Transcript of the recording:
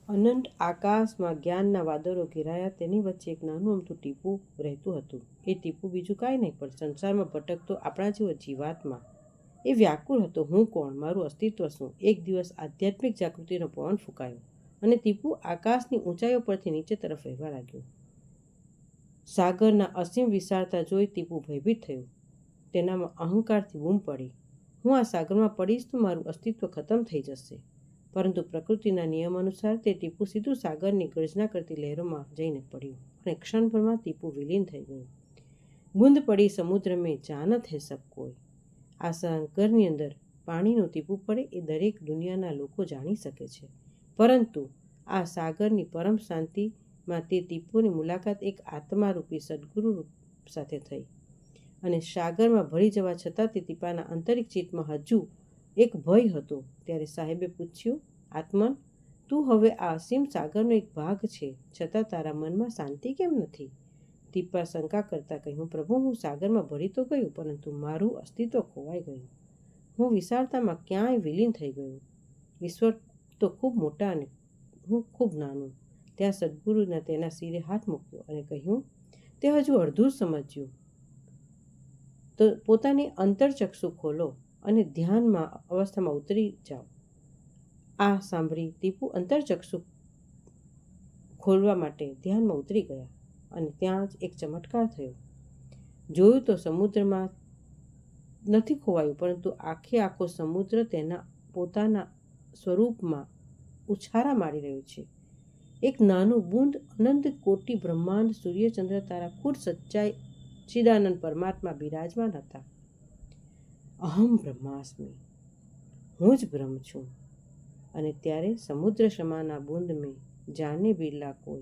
અનંત આકાશમાં જ્ઞાનના વાદળો ઘેરાયા. તેની વચ્ચે એક નાનું અમથું ટીપું રહેતું હતું. એ ટીપું બીજું કાંઈ નહીં, પણ સંસારમાં ભટકતો આપણા જેવો જીવાત્મા. એ વ્યાકુળ હતો, હું કોણ, મારું અસ્તિત્વ શું? એક દિવસ આધ્યાત્મિક જાગૃતિનો પવન ફૂંકાયો અને ટીપું આકાશની ઊંચાઈઓ પરથી નીચે તરફ વહેવા લાગ્યું. સાગરના અસીમ વિશાળતા જોઈ ટીપું ભયભીત થયું. તેનામાં અહંકારથી બૂમ પડી, હું આ સાગરમાં પડીશ તો મારું અસ્તિત્વ ખતમ થઈ જશે. પરંતુ પ્રકૃતિના નિયમ અનુસાર તે ટીપું સીધું સાગરની ગર્જના કરતી લહેરોમાં જઈને પડ્યું અને ક્ષણભરમાં ટીપું વિલીન થઈ ગયું. બૂંદ પડી સમુદ્ર મેં જાનત હે સબ કોઈ. આ સાગરની અંદર પાણીનું ટીપું પડે એ દરેક દુનિયાના લોકો જાણી શકે છે, પરંતુ આ સાગરની પરમ શાંતિમાં તે ટીપુની મુલાકાત એક આત્મારૂપી સદગુરુ સાથે થઈ અને સાગરમાં ભળી જવા છતાં તે ટીપાના આંતરિક ચિત્તમાં હજુ એક ભય હતો. ત્યારે સાહેબે પૂછ્યું, આત્મન, તું હવે આ અસીમ સાગરનો એક ભાગ છે, છતાં તારા મનમાં શાંતિ કેમ નથી? ટીપા શંકા કરતાં કહ્યું, પ્રભુ, હું સાગરમાં ભળી તો ગયું, પરંતુ મારું અસ્તિત્વ ખોવાઈ ગયું. હું વિશાળતામાં ક્યાંય વિલીન થઈ ગયું. ઈશ્વર તો ખૂબ મોટા અને હું ખૂબ નાનું. ત્યાં સદગુરુના તેના શિરે હાથ મૂક્યો અને કહ્યું, તે હજુ અડધું સમજ્યું તો પોતાની અંતરચક્ષુ ખોલો અને ધ્યાનમાં અવસ્થામાં ઉતરી જાઓ. આ સાંભળી ટીપુ અંતરચક્ષુ ખોલવા માટે ધ્યાનમાં ઉતરી ગયા અને ત્યાં જ એક ચમત્કાર થયો. જોયું તો સમુદ્રમાં નથી ખોવાયું, પરંતુ આખો સમુદ્ર તેના પોતાના સ્વરૂપમાં ઉછાળા મારી રહ્યું છે. એક નાનું બૂંદ અનંત કોટી બ્રહ્માંડ, સૂર્ય, ચંદ્ર, તારા ખુદ સચ્ચિદાનંદ પરમાત્મા બિરાજમાન હતા. અહમ બ્રહ્માસ્મિ, હું જ બ્રહ્મ છું. અને ત્યારે સમુદ્ર સમાના બૂંદ મેં જાને બિરલા કોઈ